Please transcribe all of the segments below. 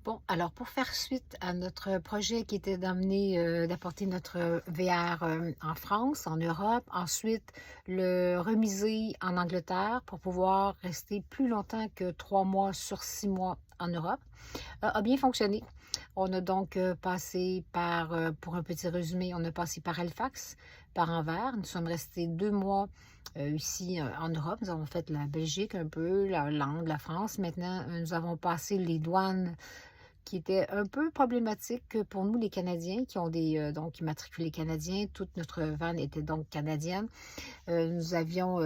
Bon, alors pour faire suite à notre projet qui était d'apporter notre VR en France, en Europe, ensuite le remiser en Angleterre pour pouvoir rester plus longtemps que 3 mois sur 6 mois en Europe, a bien fonctionné. On a donc passé pour un petit résumé, on a passé par Halifax, par Anvers. Nous sommes restés 2 mois ici en Europe. Nous avons fait la Belgique un peu, la Hollande, la France. Maintenant, nous avons passé les douanes qui était un peu problématique pour nous, les Canadiens, qui ont donc immatriculés canadiens. Toute notre van était donc canadienne. Nous avions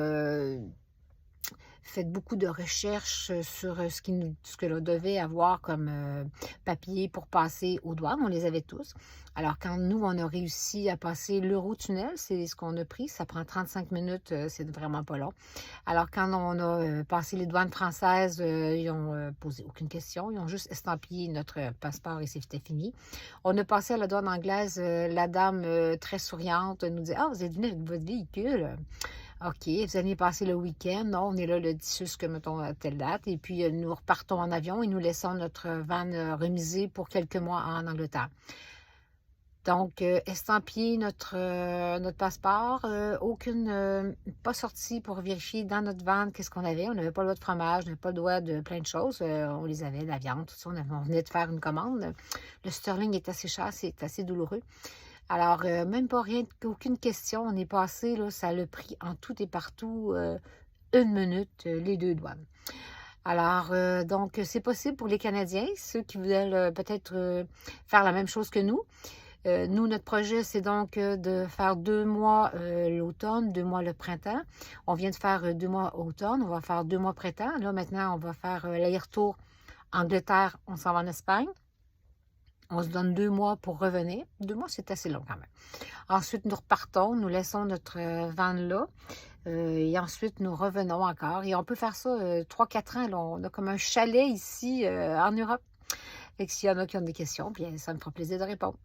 fait beaucoup de recherches sur ce que l'on devait avoir comme papier pour passer aux douanes. On les avait tous. Alors, quand nous, on a réussi à passer l'Eurotunnel, c'est ce qu'on a pris. Ça prend 35 minutes, c'est vraiment pas long. Alors, quand on a passé les douanes françaises, ils ont posé aucune question. Ils ont juste estampillé notre passeport et c'était fini. On a passé à la douane anglaise. La dame, très souriante, nous dit: «Ah, vous êtes venu avec votre véhicule? OK, vous allez passer le week-end. Non, on est là le 10 jusqu'à, mettons, à telle date. Et puis, nous repartons en avion et nous laissons notre van remisé pour quelques mois en Angleterre. Donc, estampiller notre passeport, pas sorti pour vérifier dans notre van qu'est-ce qu'on avait. On n'avait pas le droit de fromage, on n'avait pas le droit de plein de choses. On les avait, de la viande, tout ça. On venait de faire une commande. Le sterling est assez cher, c'est assez douloureux. Alors, même pas rien, aucune question. On est passé, là, ça l'a pris en tout et partout 1 minute, les deux douanes. Alors, donc, c'est possible pour les Canadiens, ceux qui veulent peut-être faire la même chose que nous. Nous, notre projet, c'est donc de faire 2 mois l'automne, 2 mois le printemps. On vient de faire 2 mois automne, on va faire 2 mois printemps. Là, maintenant, on va faire l'aller-retour Angleterre, on s'en va en Espagne. On se donne 2 mois pour revenir. 2 mois, c'est assez long quand même. Ensuite, nous repartons, nous laissons notre van là. Et ensuite, nous revenons encore. Et on peut faire ça 3-4 ans. Là. On a comme un chalet ici en Europe. Et s'il y en a qui ont des questions, bien, ça me fera plaisir de répondre.